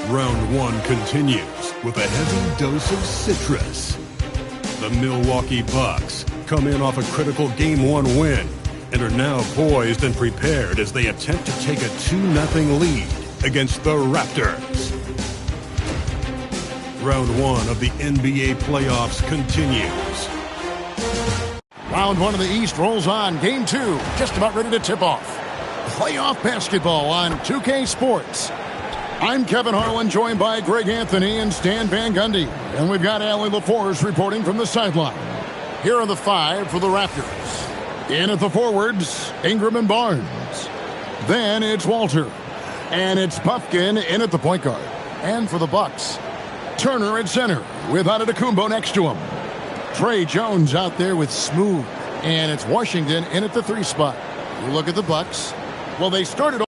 Round one continues with a heavy dose of citrus. The Milwaukee Bucks come in off a critical Game 1 win and are now poised and prepared as they attempt to take a 2-0 lead against the Raptors. Round one of the NBA playoffs continues. Round one of the East rolls on. Game 2 just about ready to tip off. Playoff basketball on 2K Sports. I'm Kevin Harlan, joined by Greg Anthony and Stan Van Gundy. And we've got Allie LaForce reporting from the sideline. Here are the 5 for the Raptors. In at the forwards, Ingram and Barnes. Then it's Walter. And it's Puffkin in at the point guard. And for the Bucks, Turner at center with Antetokounmpo next to him. Trey Jones out there with Smooth. And it's Washington in at the 3 spot. You look at the Bucks. Well, they started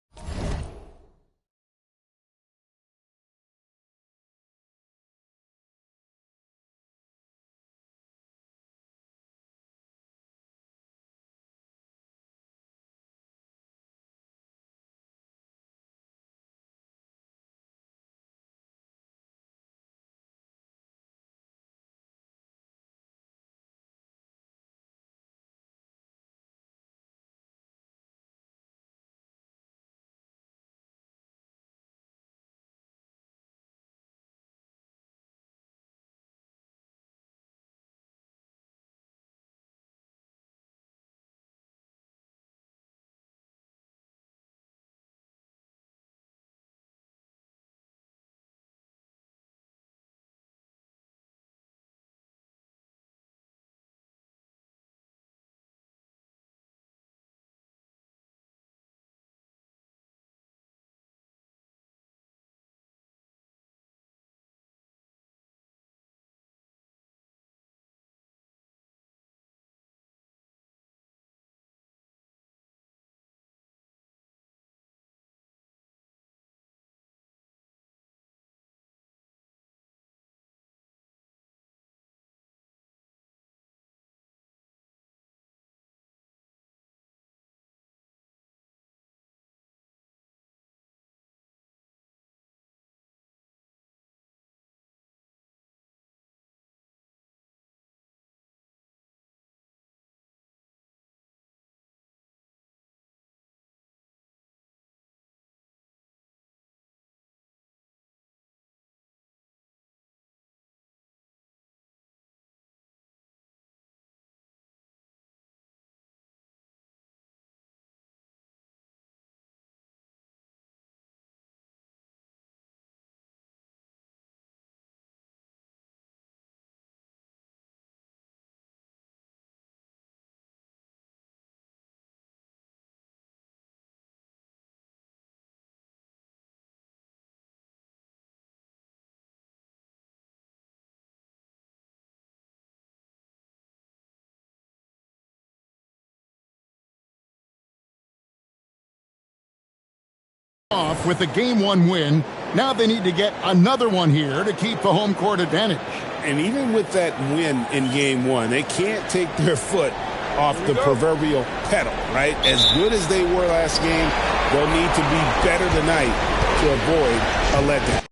off with the Game 1 win. Now they need to get another one here to keep the home court advantage. And even with that win in Game 1, they can't take their foot off the proverbial pedal, right? As good as they were last game, they'll need to be better tonight to avoid a letdown.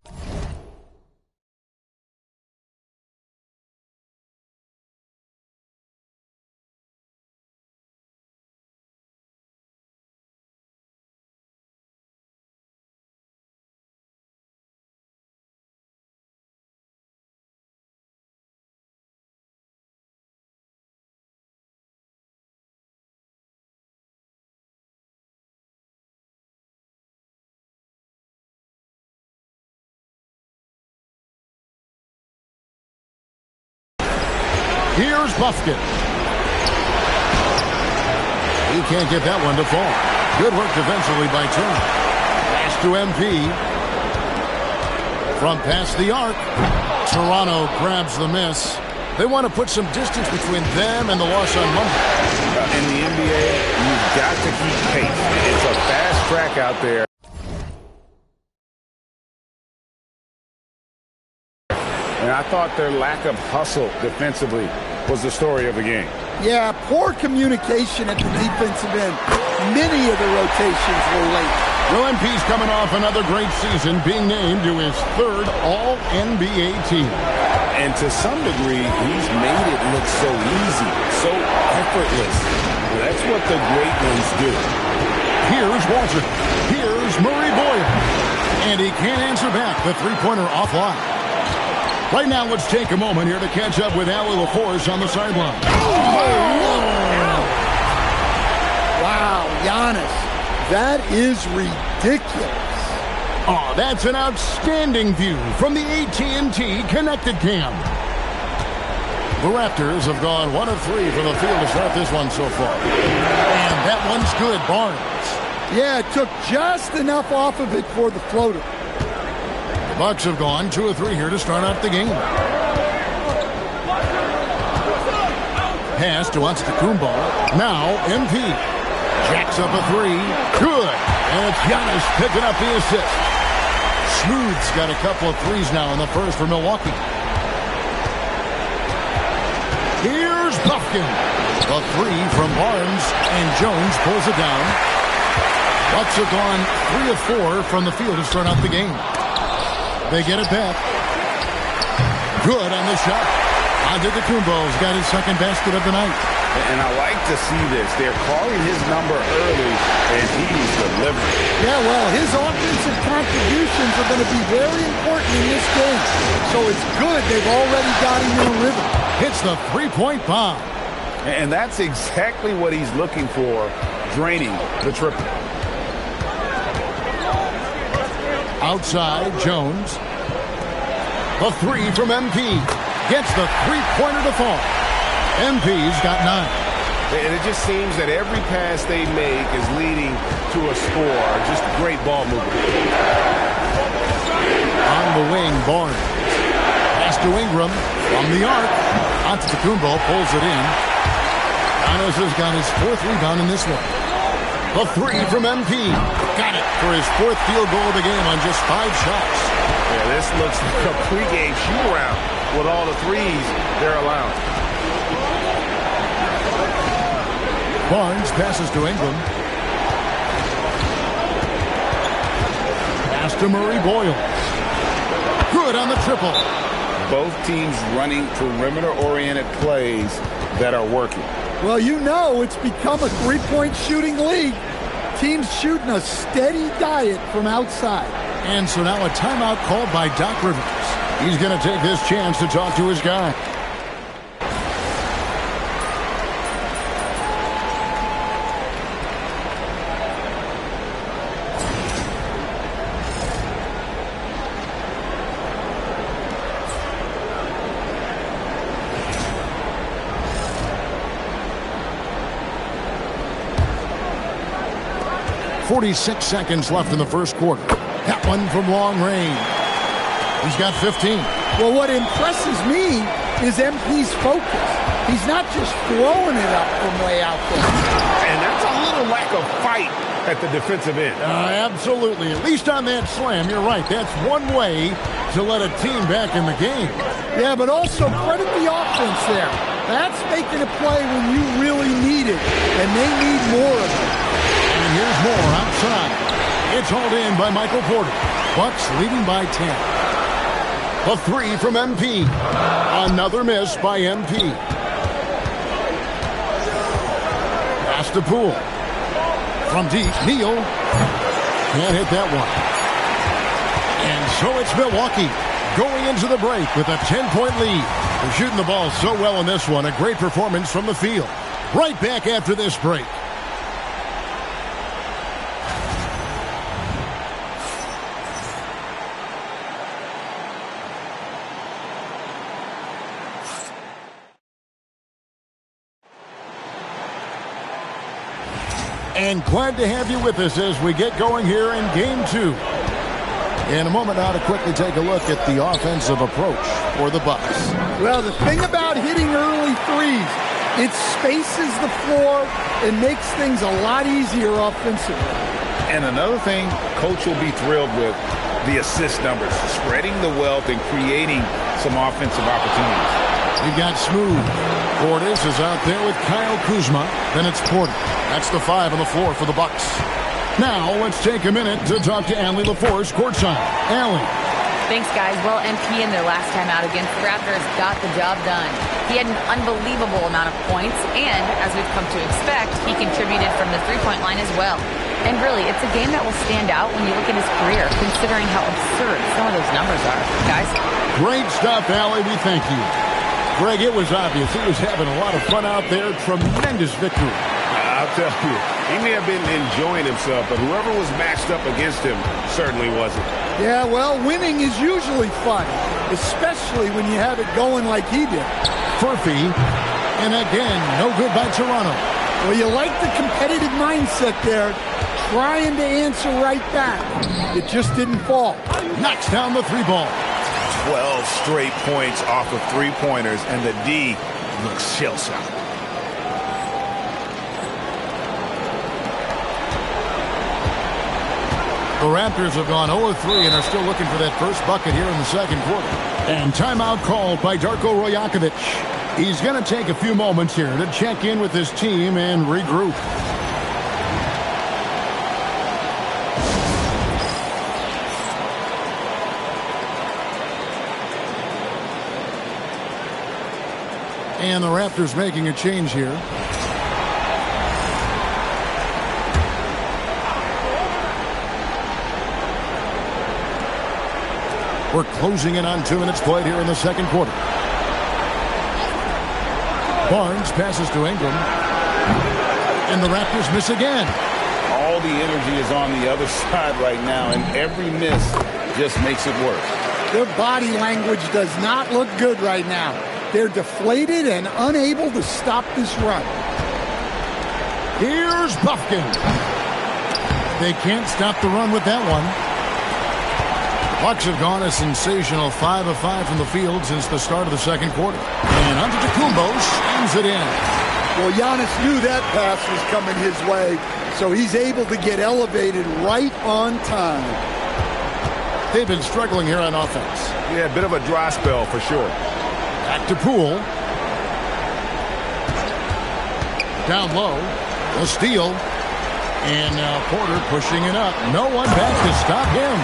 Here's Buffkin. He can't get that one to fall. Good work defensively by Turner. Pass to MP. From past the arc. Toronto grabs the miss. They want to put some distance between them and the loss on Monday. In the NBA, you've got to keep pace. It's a fast track out there. And I thought their lack of hustle defensively was the story of the game. Yeah, poor communication at the defensive end. Many of the rotations were late. Well, MP's coming off another great season, being named to his third All-NBA team. And to some degree, he's made it look so easy, so effortless. That's what the great ones do. Here's Walter. Here's Murray Boyle. And he can't answer back. The three-pointer offline. Right now, let's take a moment here to catch up with Allie LaForce on the sideline. Wow, Giannis. That is ridiculous. Oh, that's an outstanding view from the AT&T Connected Cam. The Raptors have gone 1 of 3 from the field to start this one so far. And that one's good, Barnes. Yeah, it took just enough off of it for the floater. The Bucks have gone 2 of 3 here to start out the game. Pass to Antetokounmpo. Now MP. Jacks up a 3. Good. And it's Giannis picking up the assist. Smooth's got a couple of threes now in the first for Milwaukee. Here's Buffkin. The 3 from Barnes. And Jones pulls it down. Bucks have gone 3 of 4 from the field to start out the game. They get it back. Good on the shot. Antetokounmpo's got his second basket of the night. And I like to see this. They're calling his number early, and he's delivering. Yeah, well, his offensive contributions are going to be very important in this game. So it's good they've already got him in a rhythm. Hits the three-point bomb. And that's exactly what he's looking for, draining the triple. Outside, Jones. The 3 from MP. Gets the three-pointer to fall. MP's got 9. And it just seems that every pass they make is leading to a score. Just great ball movement. On the wing, Barnes. Pass to Ingram. From the arc. Antetokounmpo pulls it in. Giannis has got his 4th rebound in this one. The 3 from MP. Got it for his 4th field goal of the game on just 5 shots. Yeah, this looks like a pregame shoot-around with all the threes they're allowing. Barnes passes to Ingram. Pass to Murray Boyle. Good on the triple. Both teams running perimeter-oriented plays that are working. Well, you know it's become a three-point shooting league. Teams shooting a steady diet from outside. And so now a timeout called by Doc Rivers. He's going to take this chance to talk to his guy. .46 seconds left in the first quarter. That one from long range. He's got 15. Well, what impresses me is MP's focus. He's not just throwing it up from way out there. And that's a little lack of fight at the defensive end. Absolutely. At least on that slam, you're right. That's one way to let a team back in the game. Yeah, but also credit the offense there. That's making a play when you really need it, and they need more of it. And here's more outside. It's hauled in by Michael Porter. Bucks leading by 10. The 3 from MP. Another miss by MP. Pass to Poole. From deep, Neal. Can't hit that one. And so it's Milwaukee going into the break with a 10-point lead. They're shooting the ball so well in this one. A great performance from the field. Right back after this break. And glad to have you with us as we get going here in Game 2. In a moment now to quickly take a look at the offensive approach for the Bucks. Well, the thing about hitting early threes, it spaces the floor and makes things a lot easier offensively. And another thing, Coach will be thrilled with the assist numbers, spreading the wealth and creating some offensive opportunities. We've got Smooth. Portis is out there with Kyle Kuzma. Then it's Porter. That's the 5 on the floor for the Bucks. Now let's take a minute to talk to Allie LaForce courtside. Allie. Thanks, guys. Well, MP in their last time out against the Raptors got the job done. He had an unbelievable amount of points, and as we've come to expect, he contributed from the three-point line as well. And really, it's a game that will stand out when you look at his career, considering how absurd some of those numbers are. Guys? Great stuff, Allie. We thank you. Greg, it was obvious. He was having a lot of fun out there. Tremendous victory. I'll tell you, he may have been enjoying himself, but whoever was matched up against him certainly wasn't. Yeah, well, winning is usually fun, especially when you have it going like he did. Furphy, and again, no good by Toronto. Well, you like the competitive mindset there, trying to answer right back. It just didn't fall. Knocks down the three ball. 12 straight points off of three-pointers, and the D looks shell-shocked. The Raptors have gone 0-3 and are still looking for that first bucket here in the second quarter. And timeout called by Darko Rajakovic. He's going to take a few moments here to check in with his team and regroup. And the Raptors making a change here. We're closing in on 2 minutes played here in the second quarter. Barnes passes to Ingram. And the Raptors miss again. All the energy is on the other side right now, and every miss just makes it worse. Their body language does not look good right now. They're deflated and unable to stop this run. Here's Buffkin. They can't stop the run with that one. Bucks have gone a sensational 5 of 5 from the field since the start of the second quarter. And Antetokounmpo slams it in. Well, Giannis knew that pass was coming his way, so he's able to get elevated right on time. They've been struggling here on offense. Yeah, a bit of a dry spell for sure. Back to Poole. Down low. A steal. And now Porter pushing it up. No one back to stop him.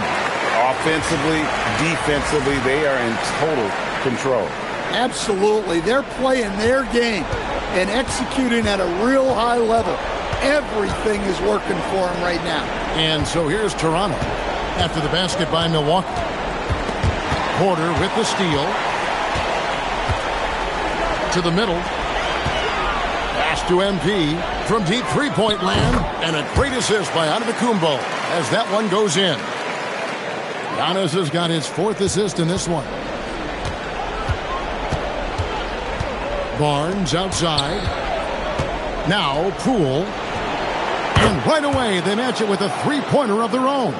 Offensively, defensively, they are in total control. Absolutely. They're playing their game and executing at a real high level. Everything is working for them right now. And so here's Toronto after the basket by Milwaukee. Porter with the steal. To the middle. Pass to MP from deep three-point land. And a great assist by Antetokounmpo as that one goes in. Giannis has got his 4th assist in this one. Barnes outside. Now Poole. And right away they match it with a three-pointer of their own.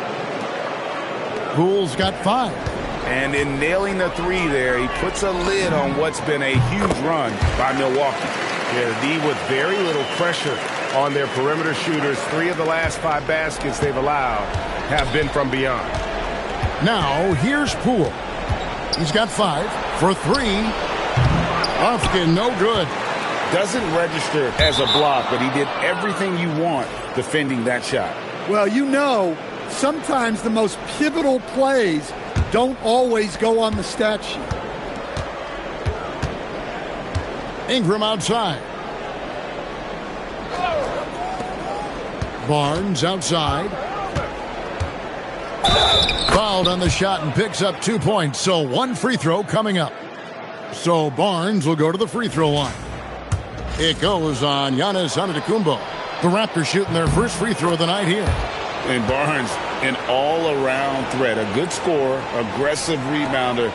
Poole's got 5. And in nailing the three there, he puts a lid on what's been a huge run by Milwaukee. Yeah, the D with very little pressure on their perimeter shooters. 3 of the last 5 baskets they've allowed have been from beyond. Now, here's Poole. He's got 5 for 3. Buffkin, no good. Doesn't register as a block, but he did everything you want defending that shot. Well, you know, sometimes the most pivotal plays don't always go on the stat sheet. Ingram outside. Barnes outside. Fouled on the shot and picks up 2 points. So 1 free throw coming up. So Barnes will go to the free throw line. It goes on Giannis Antetokounmpo. The Raptors shooting their first free throw of the night here. And Barnes, an all-around threat. A good scorer, aggressive rebounder,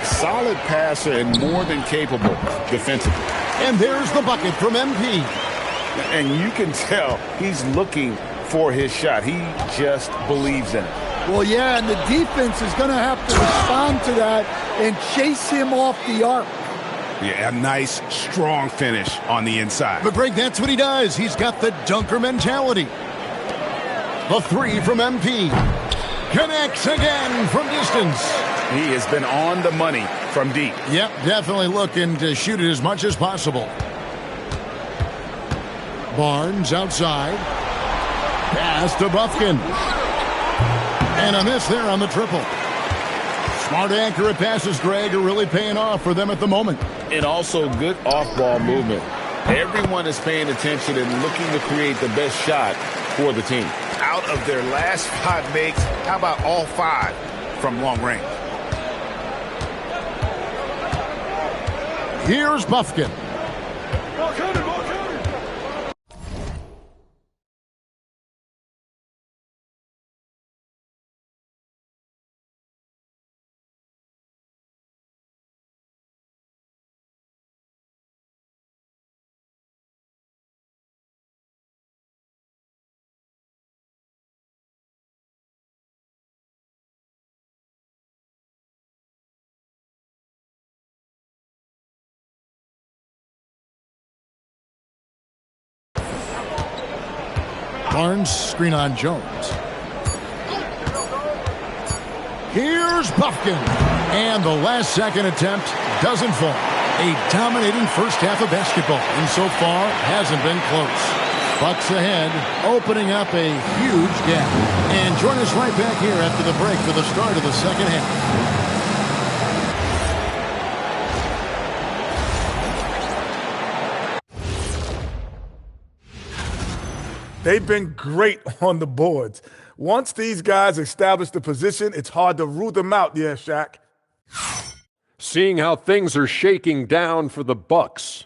solid passer, and more than capable defensively. And there's the bucket from MP. And you can tell he's looking for his shot. He just believes in it. Well, yeah, and the defense is going to have to respond to that and chase him off the arc. Yeah, a nice, strong finish on the inside. But, Greg, that's what he does. He's got the dunker mentality. The 3 from MP. Connects again from distance. He has been on the money from deep. Yep, definitely looking to shoot it as much as possible. Barnes outside. Pass to Bufkin. And a miss there on the triple. Smart, accurate passes, Greg, are really paying off for them at the moment. And also good off-ball movement. Everyone is paying attention and looking to create the best shot for the team. Out of their last 5 makes, how about all 5 from long range? Here's Bufkin. Barnes, screen on Jones. Here's Bufkin. And the last second attempt doesn't fall. A dominating first half of basketball. And so far, hasn't been close. Bucks ahead, opening up a huge gap. And join us right back here after the break for the start of the second half. They've been great on the boards. Once these guys establish the position, it's hard to root them out, yeah, Shaq. Seeing how things are shaking down for the Bucks.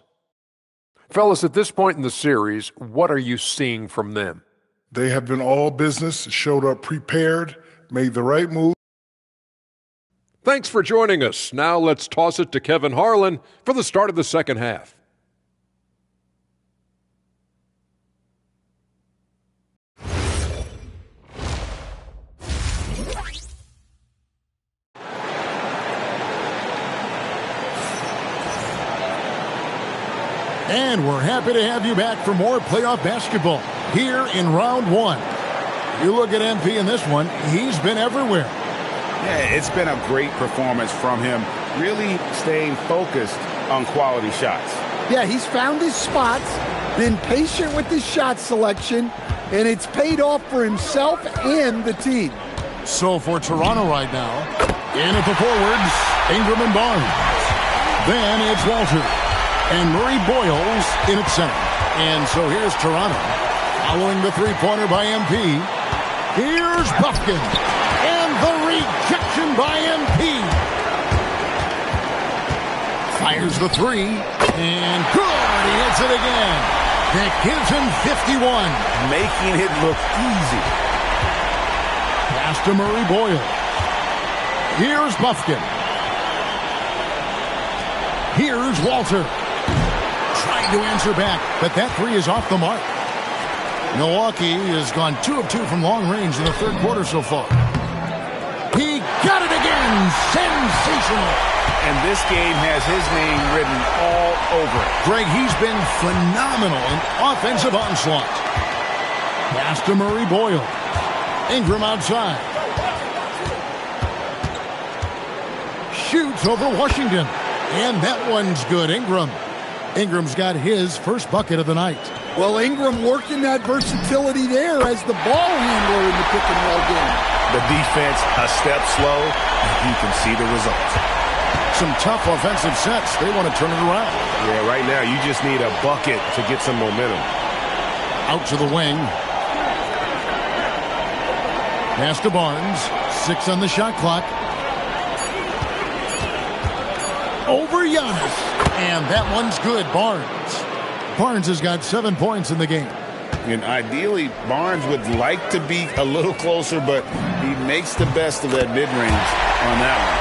Fellas, at this point in the series, what are you seeing from them? They have been all business, showed up prepared, made the right move. Thanks for joining us. Now let's toss it to Kevin Harlan for the start of the second half. And we're happy to have you back for more playoff basketball here in round 1. You look at MP in this one, he's been everywhere. Yeah, it's been a great performance from him, really staying focused on quality shots. Yeah, he's found his spots, been patient with his shot selection, and it's paid off for himself and the team. So for Toronto right now, in at the forwards, Ingram and Barnes. Then it's Walter. And Murray Boyles in at center. And so here's Toronto. Following the three-pointer by MP. Here's Bufkin. And the rejection by MP. Fires the three. And good. He hits it again. That gives him 51. Making it look easy. Pass to Murray Boyle. Here's Bufkin. Here's Walter. Trying to answer back, but that three is off the mark. Milwaukee has gone 2 of 2 from long range in the third quarter so far. He got it again! Sensational! And this game has his name written all over it. Greg, he's been phenomenal in offensive onslaught. Pass to Murray Boyle. Ingram outside. Shoots over Washington. And that one's good. Ingram's got his first bucket of the night. Well, Ingram working that versatility there as the ball handler in the pick-and-roll game. The defense a step slow, you can see the results. Some tough offensive sets. They want to turn it around. Yeah, right now you just need a bucket to get some momentum. Out to the wing. Pass to Barnes. 6 on the shot clock. Over Giannis. And that one's good. Barnes has got 7 points in the game. And ideally, Barnes would like to be a little closer, but he makes the best of that mid-range on that one.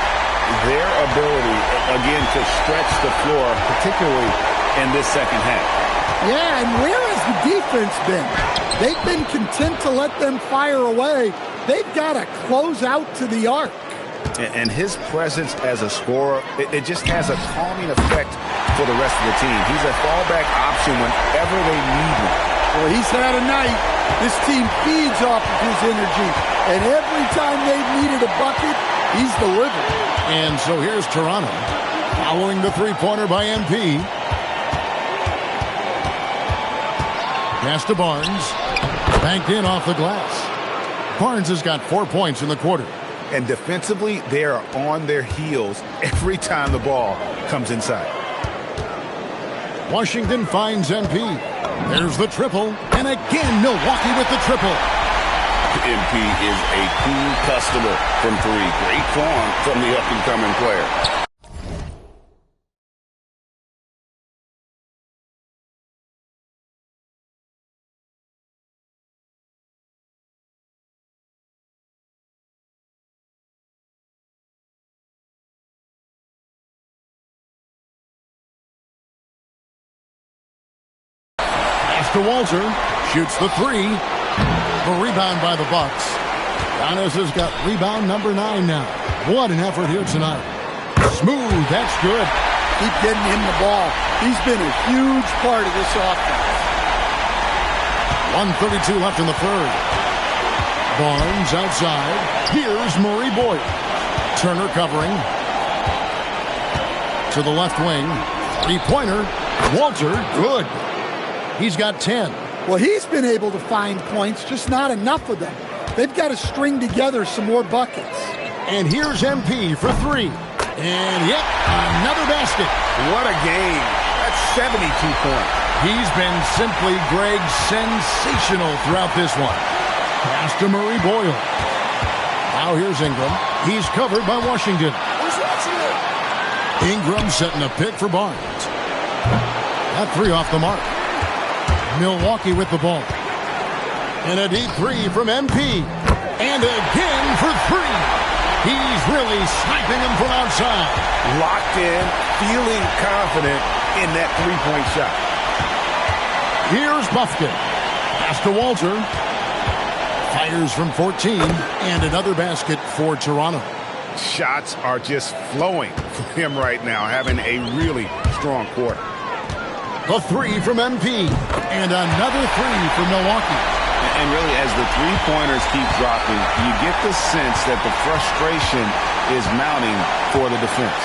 Their ability, again, to stretch the floor, particularly in this second half. Yeah, and where has the defense been? They've been content to let them fire away. They've got to close out to the arc. And his presence as a scorer, it just has a calming effect for the rest of the team. He's a fallback option whenever they need him. Well, he's had a night. This team feeds off of his energy. And every time they've needed a bucket, he's delivered. And so here's Toronto. Following the three-pointer by MP. Pass to Barnes. Banked in off the glass. Barnes has got 4 points in the quarter. And defensively, they are on their heels every time the ball comes inside. Washington finds MP. There's the triple. And again, Milwaukee with the triple. MP is a cool customer from 3. Great form from the up-and-coming player. To Walter, shoots the 3. The rebound by the Bucks. Giannis has got rebound number 9 now. What an effort here tonight. Smooth, that's good. Keep getting him the ball. He's been a huge part of this offense. 1:32 left in the third. Barnes outside. Here's Murray Boyd. Turner covering. To the left wing. Three-pointer. Walter, good. He's got 10. Well, he's been able to find points, just not enough of them. They've got to string together some more buckets. And here's MP for 3. And yet, another basket. What a game. That's 72 points. He's been simply, Greg, sensational throughout this one. Pass to Murray Boyle. Now here's Ingram. He's covered by Washington. Ingram setting a pick for Barnes. That 3 off the mark. Milwaukee with the ball. And a deep 3 from MP. And again for 3. He's really sniping him from outside. Locked in, feeling confident in that 3-point shot. Here's Buffkin. Pass to Walter. Fires from 14. And another basket for Toronto. Shots are just flowing for him right now, having a really strong quarter. The 3 from MP. And another 3 for Milwaukee. And really, as the three-pointers keep dropping, you get the sense that the frustration is mounting for the defense.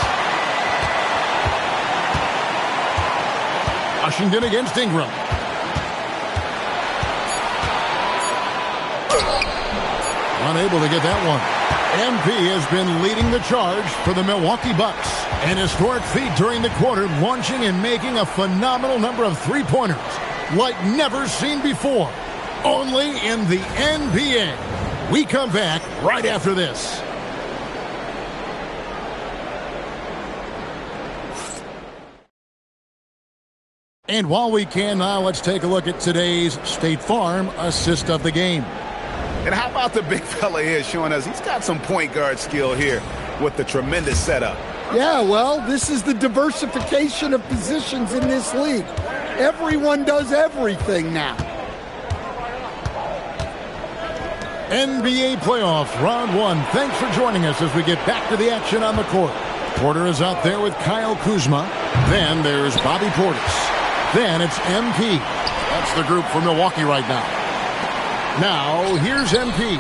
Washington against Ingram. Unable to get that one. MP has been leading the charge for the Milwaukee Bucks. An historic feat during the quarter, launching and making a phenomenal number of three-pointers like never seen before. Only in the NBA. We come back right after this. And while we can now, let's take a look at today's State Farm assist of the game. And how about the big fella here showing us he's got some point guard skill here with the tremendous setup. Yeah, well, this is the diversification of positions in this league. Everyone does everything now. NBA playoffs, round 1. Thanks for joining us as we get back to the action on the court. Porter is out there with Kyle Kuzma. Then there's Bobby Portis. Then it's MP. That's the group for Milwaukee right now. Now, here's MP.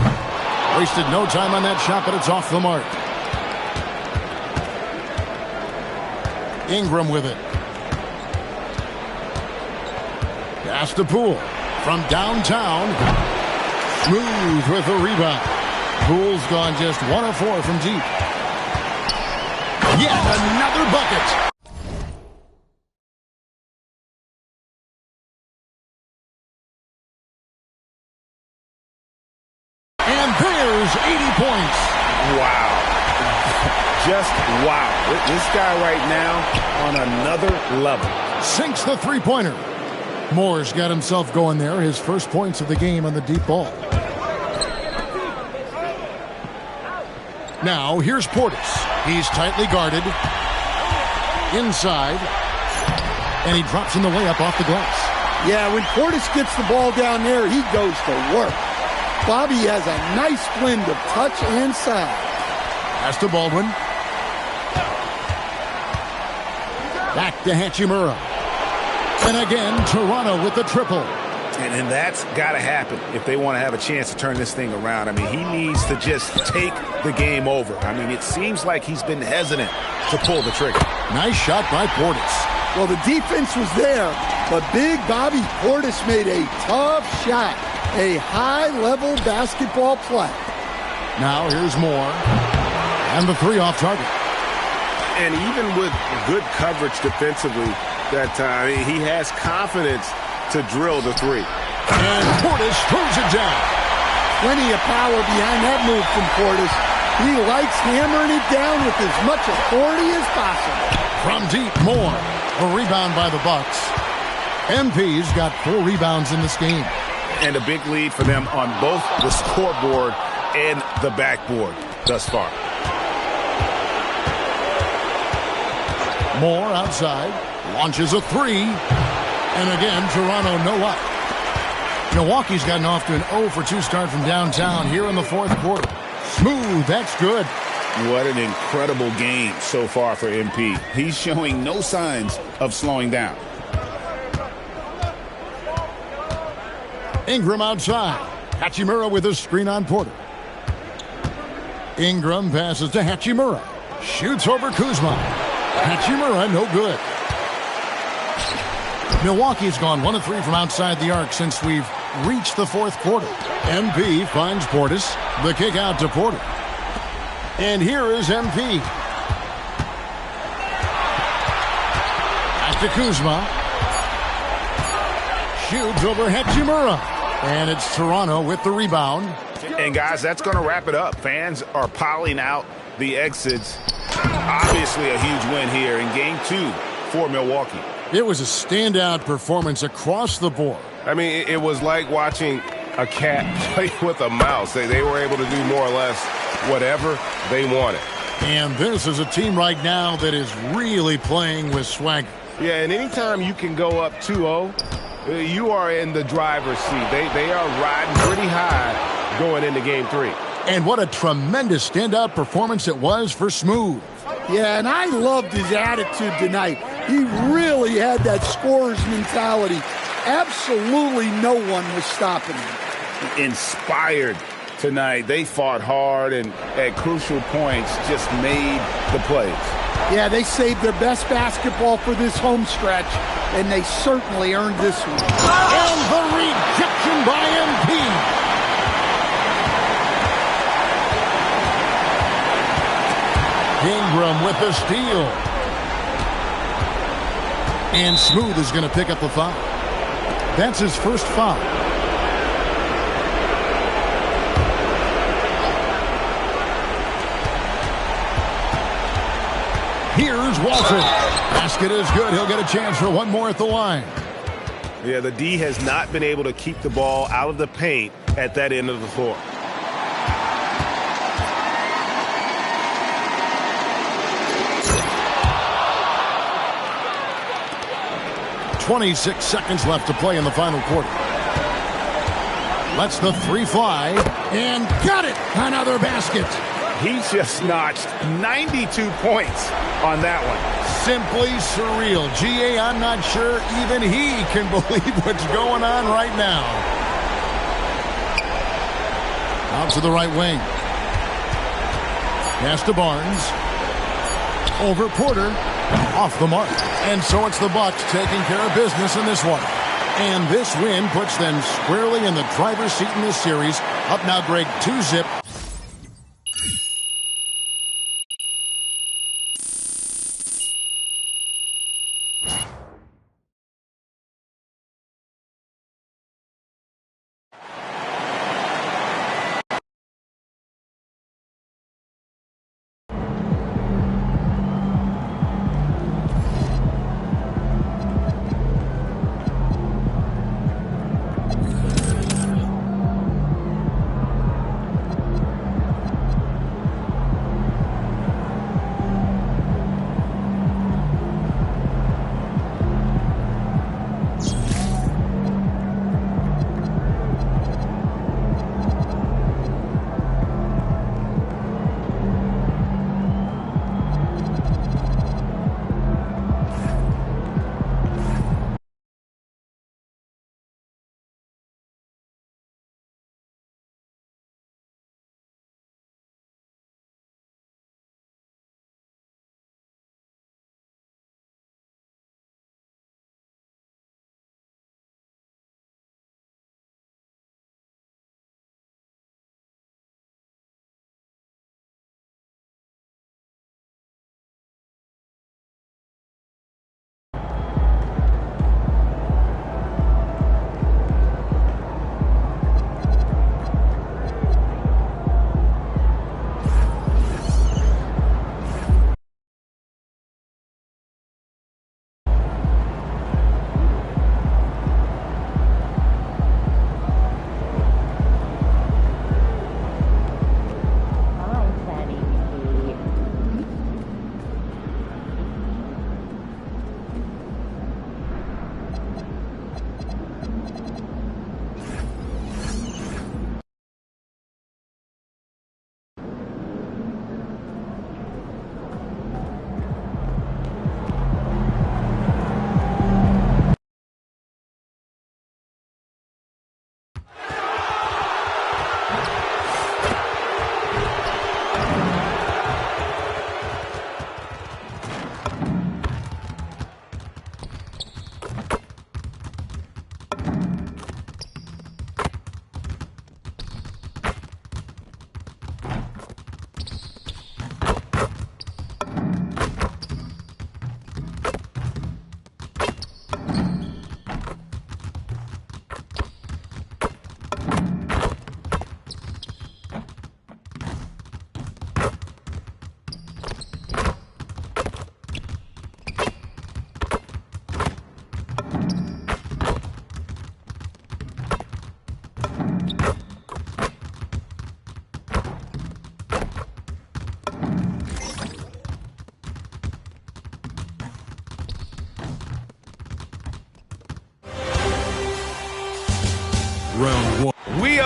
Wasted no time on that shot, but it's off the mark. Ingram with it. Pass to Poole. From downtown. Smooth with the rebound. Poole's gone just 1 of 4 from deep. Yet another bucket. And there's 80 points. Wow. Just wow. This guy right now on another level. Sinks the three-pointer. Moore's got himself going there. His first points of the game on the deep ball. Now, here's Portis. He's tightly guarded. Inside. And he drops in the layup off the glass. Yeah, when Portis gets the ball down there, he goes to work. Bobby has a nice blend of touch and size. Pass to Baldwin. Back to Hachimura. And again, Toronto with the triple. And that's got to happen if they want to have a chance to turn this thing around. I mean, he needs to just take the game over. I mean, it seems like he's been hesitant to pull the trigger. Nice shot by Portis. Well, the defense was there, but big Bobby Portis made a tough shot. A high-level basketball play. Now here's Moore. And the three off target. And even with good coverage defensively that time, he has confidence to drill the three. And Portis throws it down. Plenty of power behind that move from Portis. He likes hammering it down with as much authority as possible. From deep, Moore. A rebound by the Bucks. MP's got 4 rebounds in this game. And a big lead for them on both the scoreboard and the backboard thus far. Moore outside. Launches a three. And again, Toronto no up. Milwaukee's gotten off to an 0-for-2 start from downtown here in the fourth quarter. Smooth, that's good. What an incredible game so far for MP. He's showing no signs of slowing down. Ingram outside. Hachimura with a screen on Porter. Ingram passes to Hachimura. Shoots over Kuzma. Hachimura, no good. Milwaukee's gone 1 of 3 from outside the arc since we've reached the fourth quarter. MP finds Portis. The kick out to Porter. And here is MP. Back to Kuzma. Shoots over Hachimura. And it's Toronto with the rebound. And, guys, that's going to wrap it up. Fans are piling out the exits. Obviously a huge win here in Game 2 for Milwaukee. It was a standout performance across the board. I mean, it was like watching a cat play with a mouse. They were able to do more or less whatever they wanted. And this is a team right now that is really playing with swagger. Yeah, and anytime you can go up 2-0, you are in the driver's seat. They are riding pretty high going into Game 3. And what a tremendous standout performance it was for Smooth. Yeah, and I loved his attitude tonight. He really had that scorer's mentality. Absolutely no one was stopping him. Inspired tonight. They fought hard and at crucial points just made the plays. Yeah, they saved their best basketball for this home stretch, and they certainly earned this one. And the rejection by MP. Ingram with the steal. And Smooth is going to pick up the foul. That's his first foul. Here's Walton. Basket is good. He'll get a chance for one more at the line. Yeah, the D has not been able to keep the ball out of the paint at that end of the floor. 26 seconds left to play in the final quarter. Lets the three fly and got it. Another basket. He just notched 92 points on that one. Simply surreal. GA, I'm not sure even he can believe what's going on right now. Out to the right wing. Pass to Barnes. Over Porter. Off the mark. And so it's the Bucks taking care of business in this one. And this win puts them squarely in the driver's seat in this series. Up now, Greg, 2-zip.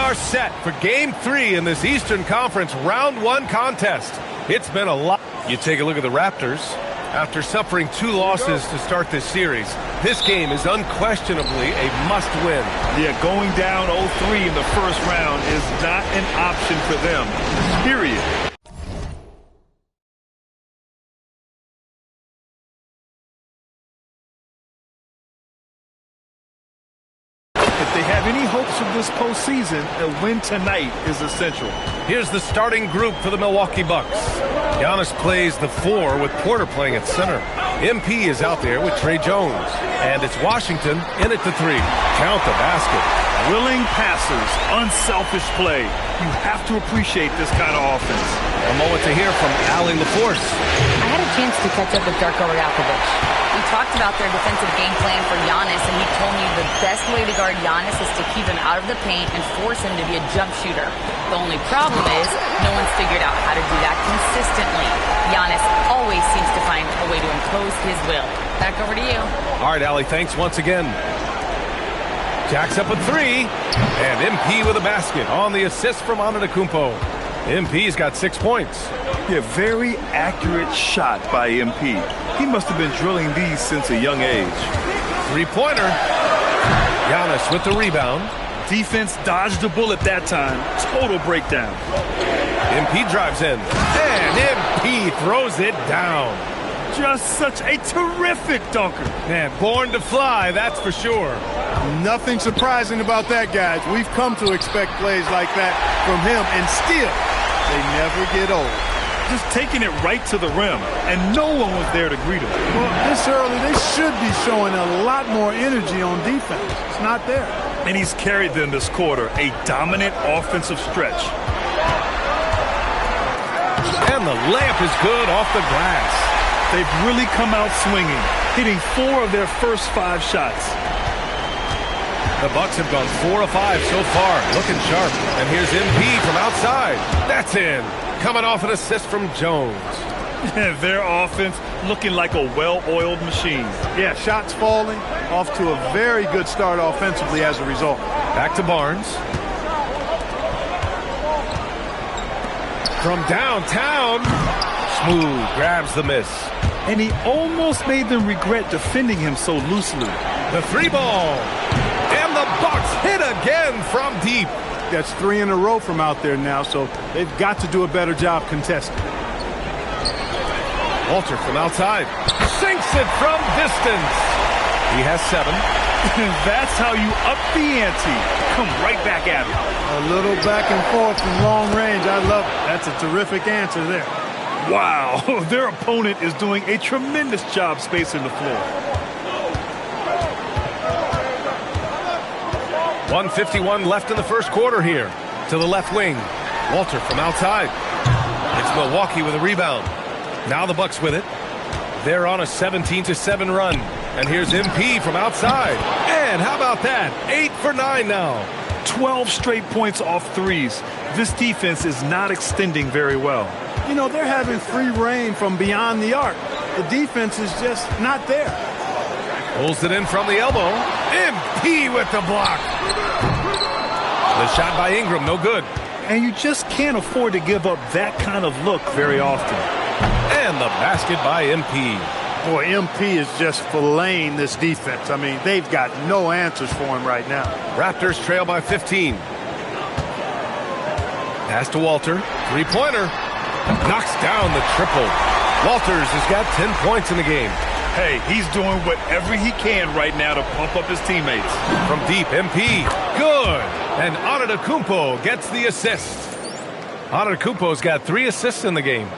are set for Game 3 in this Eastern Conference Round 1 contest. It's been a lot. You take a look at the Raptors. After suffering 2 losses to start this series, this game is unquestionably a must-win. Yeah, going down 0-3 in the first round is not an option for them, period. If they have any hopes of this postseason, a win tonight is essential. Here's the starting group for the Milwaukee Bucks. Giannis plays the 4 with Porter playing at center. MP is out there with Trey Jones. And it's Washington in at the 3. Count the basket. Willing passers, unselfish play. You have to appreciate this kind of offense. A moment to hear from Allie LaForce. I had a chance to catch up with Darko Rajakovic. We talked about their defensive game plan for Giannis, and he told me the best way to guard Giannis is to keep him out of the paint and force him to be a jump shooter. The only problem is no one's figured out how to do that consistently. Giannis always seems to find a way to impose his will. Back over to you. All right, Allie, thanks once again. Jacks up a 3, and MP with a basket on the assist from Antetokounmpo. MP's got 6 points. Yeah, very accurate shot by MP. He must have been drilling these since a young age. 3-pointer. Giannis with the rebound. Defense dodged the bullet that time. Total breakdown. MP drives in, and MP throws it down. Just such a terrific dunker. Man, born to fly, that's for sure. Nothing surprising about that, guys. We've come to expect plays like that from him, and still, they never get old. Just taking it right to the rim, and no one was there to greet him. Well, this early, they should be showing a lot more energy on defense. It's not there. And he's carried them this quarter, a dominant offensive stretch. And the layup is good off the glass. They've really come out swinging, hitting 4 of their first 5 shots. The Bucks have gone 4 of 5 so far, looking sharp. And here's MP from outside. That's in. Coming off an assist from Jones. Their offense looking like a well-oiled machine. Yeah, shots falling, off to a very good start offensively as a result. Back to Barnes. From downtown, Smooth grabs the miss. And he almost made them regret defending him so loosely. The 3-ball. And the Bucks hit again from deep. That's 3 in a row from out there now, so they've got to do a better job contesting. Walter from outside. Sinks it from distance. He has 7. That's how you up the ante. Come right back at him. A little back and forth from long range. I love it. That's a terrific answer there. Wow, their opponent is doing a tremendous job spacing the floor. 1:51 left in the first quarter here. To the left wing. Walter from outside. It's Milwaukee with a rebound. Now the Bucks with it. They're on a 17-7 run. And here's MP from outside. And how about that? 8 for 9 now. 12 straight points off threes. This defense is not extending very well. You know, they're having free reign from beyond the arc. The defense is just not there. Pulls it in from the elbow. MP with the block. The shot by Ingram, no good. And you just can't afford to give up that kind of look very often. And the basket by MP. Boy, MP is just filleting this defense. I mean, they've got no answers for him right now. Raptors trail by 15. Pass to Walter. 3-pointer. Knocks down the triple. Walters has got 10 points in the game. Hey, he's doing whatever he can right now to pump up his teammates. From deep, MP. Good. And Antetokounmpo gets the assist. Antetokounmpo's got 3 assists in the game.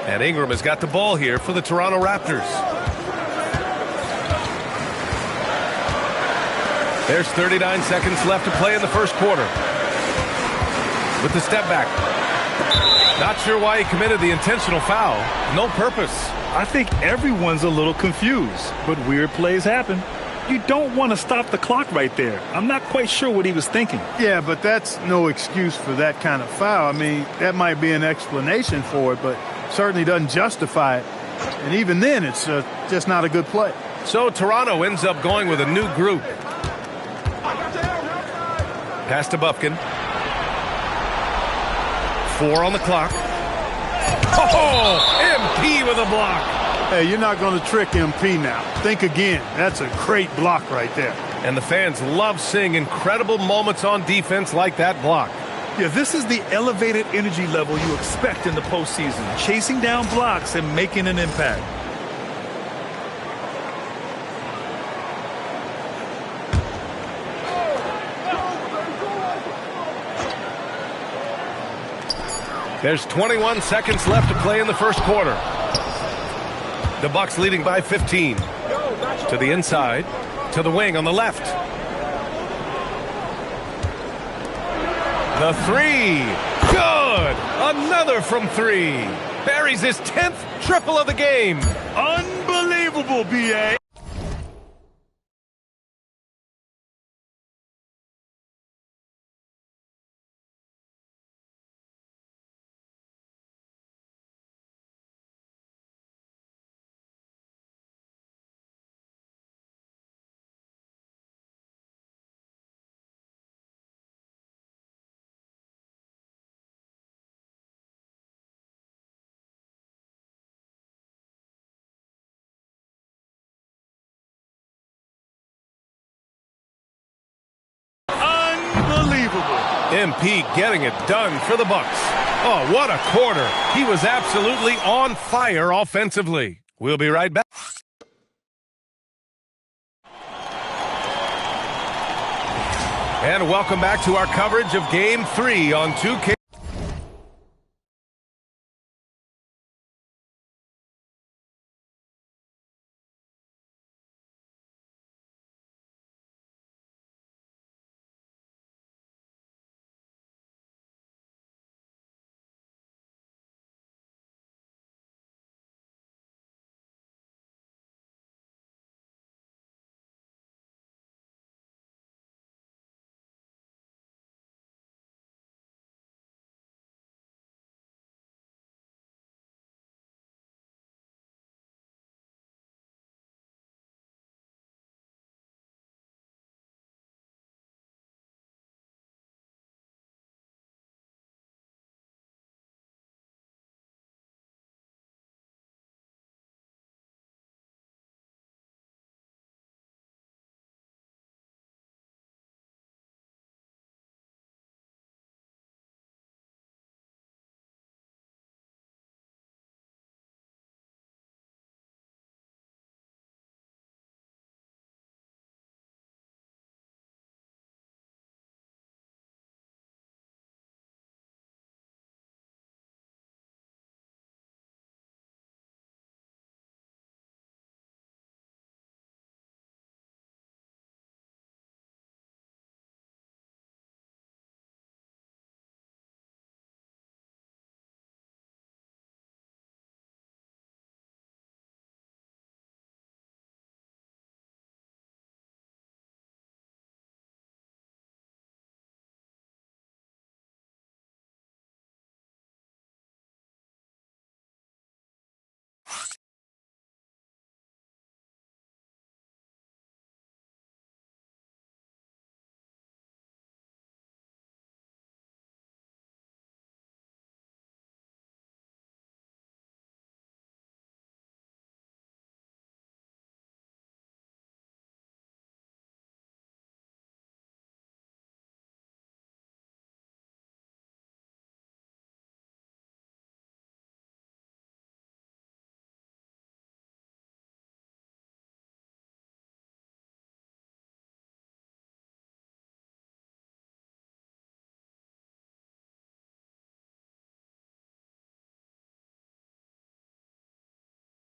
And Ingram has got the ball here for the Toronto Raptors. There's 39 seconds left to play in the first quarter. With the step back. Not sure why he committed the intentional foul. No purpose. I think everyone's a little confused, but weird plays happen. You don't want to stop the clock right there. I'm not quite sure what he was thinking. Yeah, but that's no excuse for that kind of foul. I mean, that might be an explanation for it, but certainly doesn't justify it. And even then, it's just not a good play. So Toronto ends up going with a new group. Pass to Bufkin. 4 on the clock. Oh, MP with a block. Hey, you're not going to trick MP now. Think again. That's a great block right there. And the fans love seeing incredible moments on defense like that block. Yeah, this is the elevated energy level you expect in the postseason. Chasing down blocks and making an impact. There's 21 seconds left to play in the first quarter. The Bucks leading by 15. To the inside, to the wing on the left. The three. Good. Another from 3. Buries his 10th triple of the game. Unbelievable, B.A. MP getting it done for the Bucks. Oh, what a quarter. He was absolutely on fire offensively. We'll be right back. And welcome back to our coverage of Game 3 on 2K.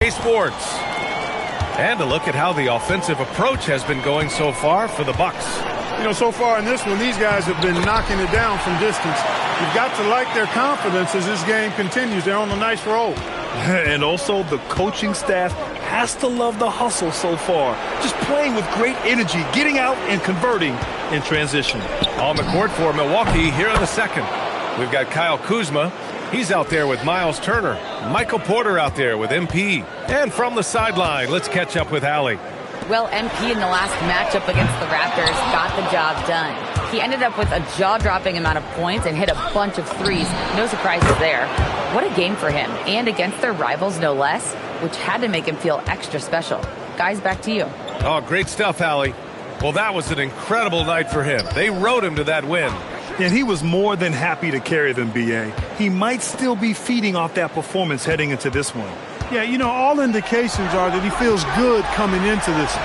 Sports. And a look at how the offensive approach has been going so far for the Bucks. You know, so far in this one, these guys have been knocking it down from distance. You've got to like their confidence as this game continues. They're on a nice roll. And also the coaching staff has to love the hustle so far. Just playing with great energy, getting out and converting in transition. On the court for Milwaukee here in the second. We've got Kyle Kuzma. He's out there with Miles Turner. Michael Porter out there with MP. And from the sideline, let's catch up with Hallie. Well, MP in the last matchup against the Raptors got the job done. He ended up with a jaw-dropping amount of points and hit a bunch of threes. No surprises there. What a game for him, and against their rivals no less, which had to make him feel extra special. Guys, back to you. Oh, great stuff, Allie. Well, that was an incredible night for him. They rode him to that win. And he was more than happy to carry them, B.A. He might still be feeding off that performance heading into this one. Yeah, you know, all indications are that he feels good coming into this.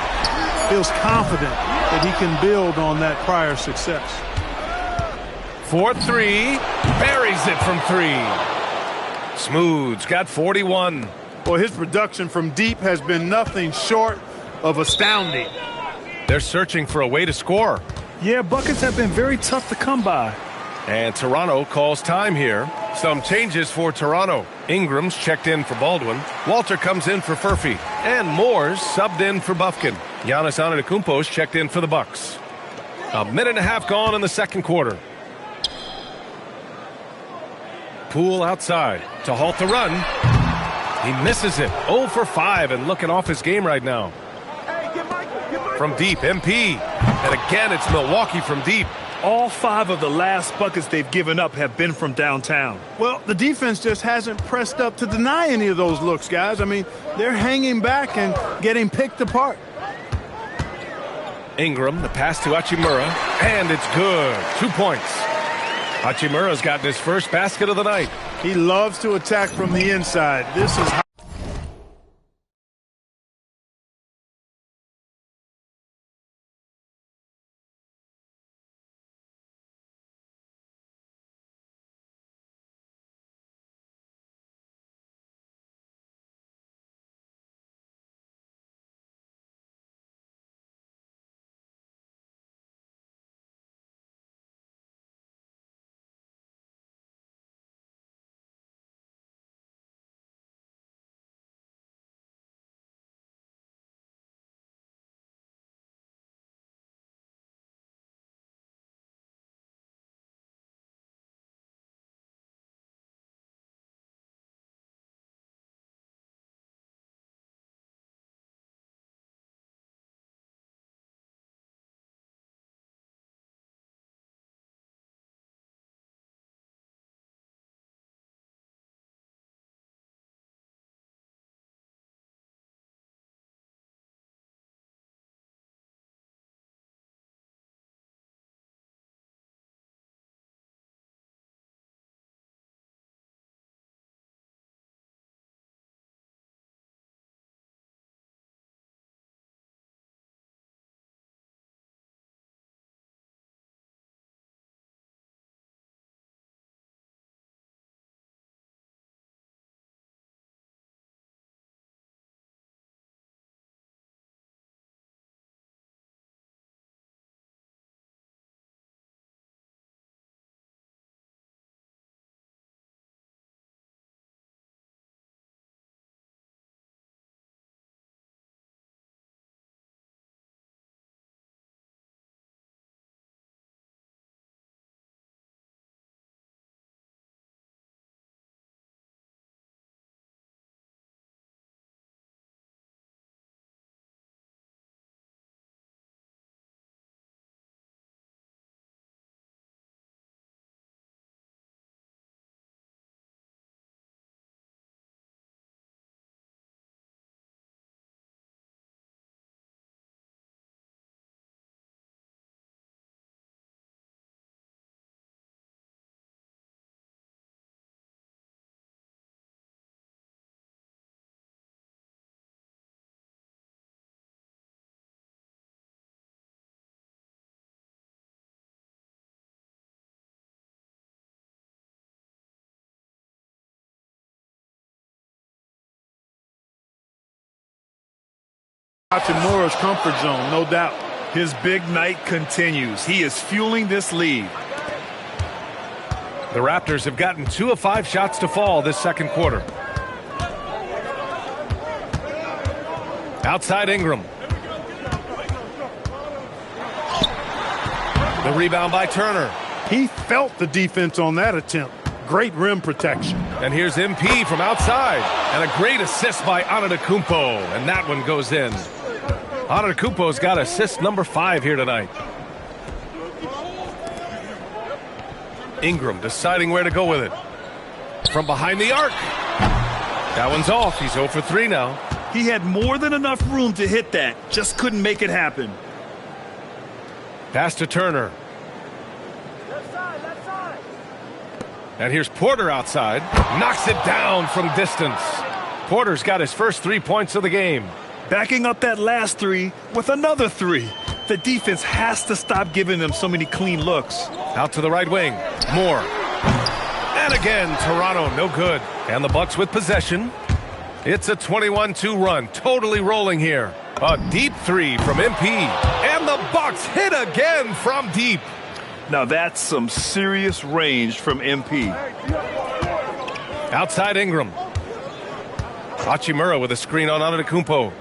Feels confident that he can build on that prior success. 4-3, buries it from 3. Smooth's got 41. Well, his production from deep has been nothing short of astounding. They're searching for a way to score. Yeah, buckets have been very tough to come by. And Toronto calls time here. Some changes for Toronto. Ingram's checked in for Baldwin. Walter comes in for Furphy. And Moore's subbed in for Bufkin. Giannis Antetokounmpo's checked in for the Bucks. A minute and a half gone in the second quarter. Poole outside to halt the run. He misses it. 0 for 5 and looking off his game right now. From deep, MP. And again, it's Milwaukee from deep. All 5 of the last buckets they've given up have been from downtown. Well, the defense just hasn't pressed up to deny any of those looks, guys. I mean, they're hanging back and getting picked apart. Ingram, the pass to Hachimura, and it's good. 2 points. Hachimura's gotten his first basket of the night. He loves to attack from the inside. This is how Hachimura's comfort zone, no doubt. His big night continues. He is fueling this lead. The Raptors have gotten 2 of 5 shots to fall this second quarter. Outside Ingram. The rebound by Turner. He felt the defense on that attempt. Great rim protection. And here's MP from outside. And a great assist by Antetokounmpo. And that one goes in. Antetokounmpo's got assist number 5 here tonight. Ingram deciding where to go with it. From behind the arc. That one's off. He's 0 for 3 now. He had more than enough room to hit that. Just couldn't make it happen. Pass to Turner. Left side. And here's Porter outside. Knocks it down from distance. Porter's got his first 3 points of the game. Backing up that last 3 with another 3. The defense has to stop giving them so many clean looks. Out to the right wing. Moore. And again, Toronto no good. And the Bucks with possession. It's a 21-2 run. Totally rolling here. A deep 3 from MP. And the Bucks hit again from deep. Now that's some serious range from MP. Outside Ingram. Hachimura with a screen on Antetokounmpo.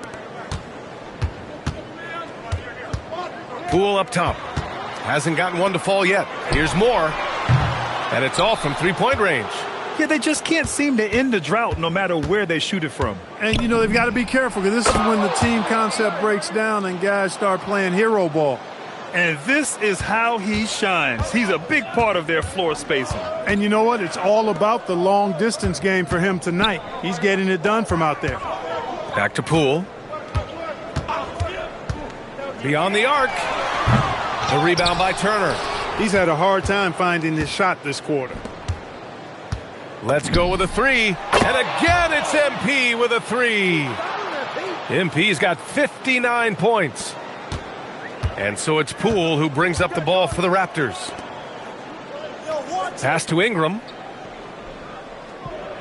Poole up top. Hasn't gotten one to fall yet. Here's Moore. And it's all from three-point range. Yeah, they just can't seem to end the drought no matter where they shoot it from. And, you know, they've got to be careful because this is when the team concept breaks down and guys start playing hero ball. And this is how he shines. He's a big part of their floor spacing. And you know what? It's all about the long-distance game for him tonight. He's getting it done from out there. Back to Poole. Beyond the arc. The rebound by Turner. He's had a hard time finding his shot this quarter. Let's go with a 3. And again, it's MP with a 3. MP's got 59 points. And so it's Poole who brings up the ball for the Raptors. Pass to Ingram.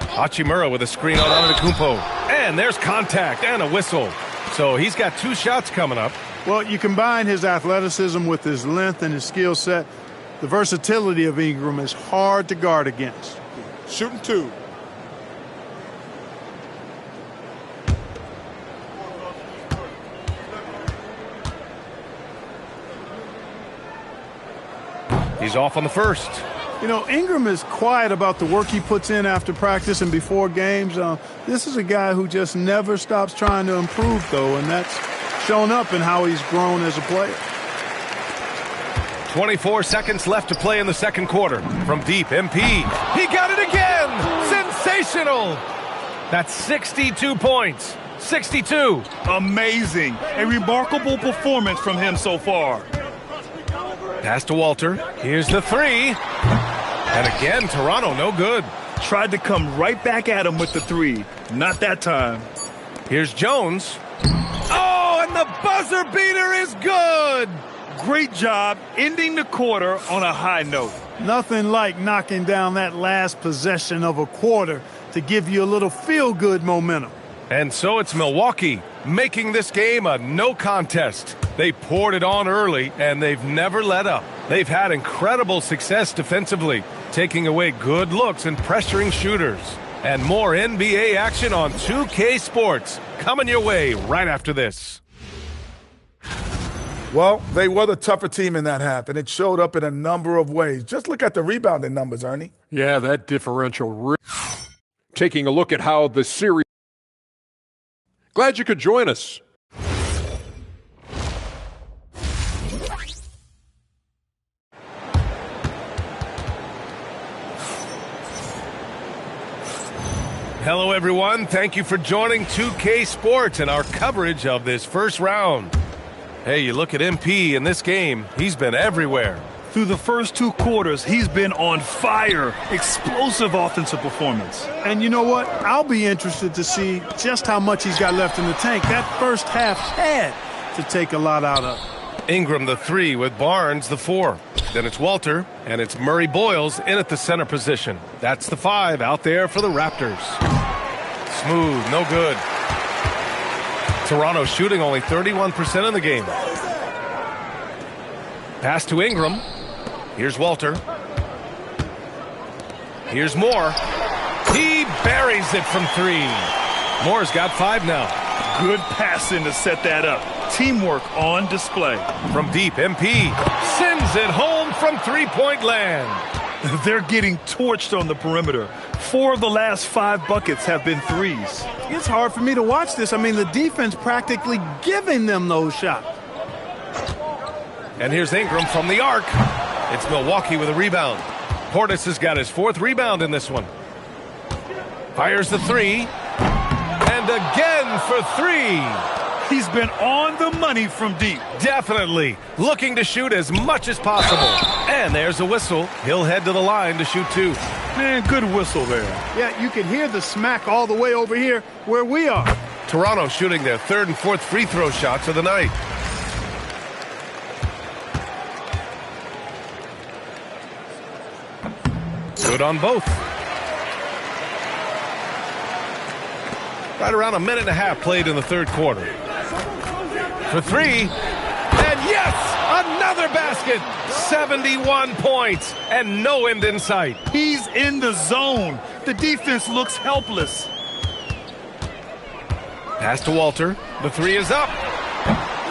Hachimura with a screen on Antetokounmpo. And there's contact and a whistle. So he's got 2 shots coming up. Well, you combine his athleticism with his length and his skill set. The versatility of Ingram is hard to guard against. Shooting 2. He's off on the first. You know, Ingram is quiet about the work he puts in after practice and before games. This is a guy who just never stops trying to improve, though, and that's shown up in how he's grown as a player. 24 seconds left to play in the second quarter. From deep, MP. He got it again! Sensational! That's 62 points. 62. Amazing. A remarkable performance from him so far. Pass to Walter. Here's the 3. And again, Toronto no good. Tried to come right back at him with the 3. Not that time. Here's Jones. Oh, and the buzzer beater is good! Great job ending the quarter on a high note. Nothing like knocking down that last possession of a quarter to give you a little feel-good momentum. And so it's Milwaukee making this game a no contest. They poured it on early, and they've never let up. They've had incredible success defensively, taking away good looks and pressuring shooters. And more NBA action on 2K Sports coming your way right after this. Well, they were the tougher team in that half, and it showed up in a number of ways. Just look at the rebounding numbers, Ernie. Yeah, that differential. Taking a look at how the series. Glad you could join us. Hello, everyone. Thank you for joining 2K Sports and our coverage of this first round. Hey, you look at MP in this game, he's been everywhere. Through the first 2 quarters, he's been on fire. Explosive offensive performance. And you know what? I'll be interested to see just how much he's got left in the tank. That first half had to take a lot out of. Ingram the 3 with Barnes the 4. Then it's Walter, and it's Murray Boyles in at the center position. That's the 5 out there for the Raptors. Smooth, no good. Toronto shooting only 31% in the game. Pass to Ingram. Here's Walter. Here's Moore. He buries it from 3. Moore's got 5 now. Good passing to set that up. Teamwork on display. From deep, MP sends it home from three-point land. They're getting torched on the perimeter. 4 of the last 5 buckets have been threes. It's hard for me to watch this. I mean, the defense practically giving them those shots. And here's Ingram from the arc. It's Milwaukee with a rebound. Portis has got his 4th rebound in this one. Fires the 3. And again for 3. He's been on the money from deep. Definitely. Looking to shoot as much as possible. And there's a whistle. He'll head to the line to shoot 2. Man, good whistle there. Yeah, you can hear the smack all the way over here where we are. Toronto shooting their 3rd and 4th free throw shots of the night. Good on both. Right around a minute and a half played in the 3rd quarter. For 3. And yes, another basket. 71 points and no end in sight. He's in the zone. The defense looks helpless. Pass to Walter. The 3 is up.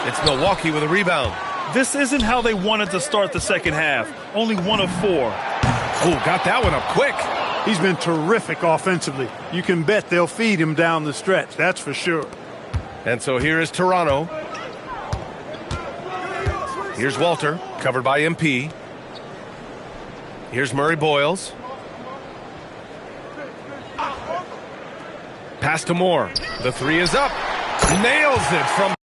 It's Milwaukee with a rebound. This isn't how they wanted to start the second half. Only 1 of 4. Oh, got that one up quick. He's been terrific offensively. You can bet they'll feed him down the stretch, that's for sure. And so here is Toronto. Here's Walter, covered by MP. Here's Murray Boyles. Pass to Moore. The 3 is up. Nails it from...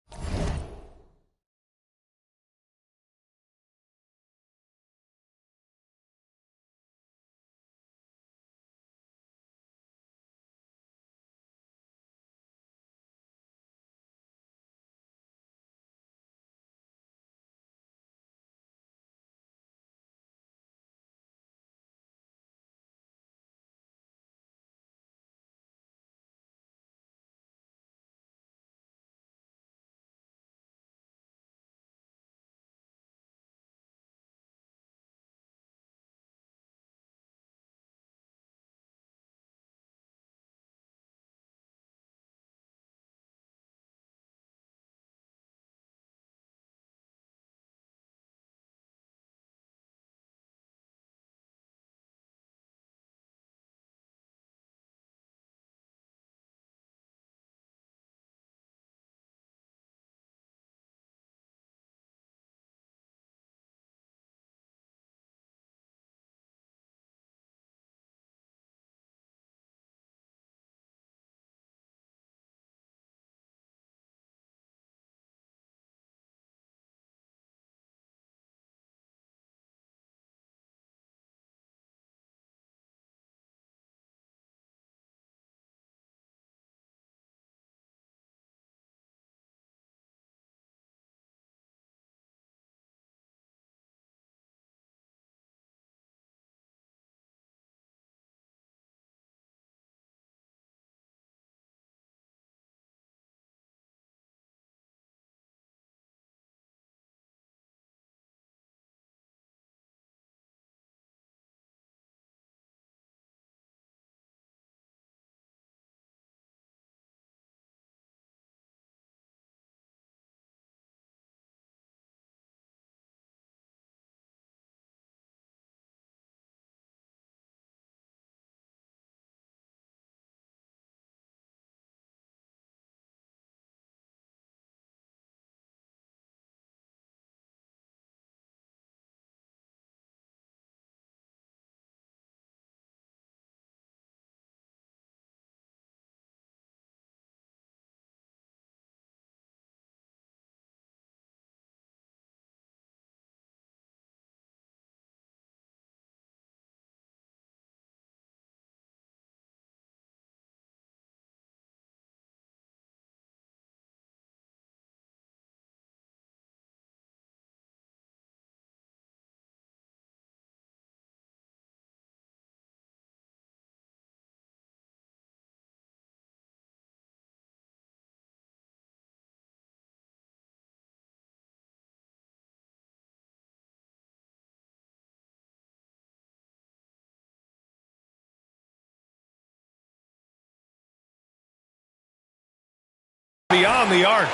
Beyond the arc.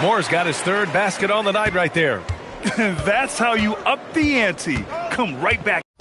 Moore's got his 3rd basket on the night right there. That's how you up the ante. Come right back.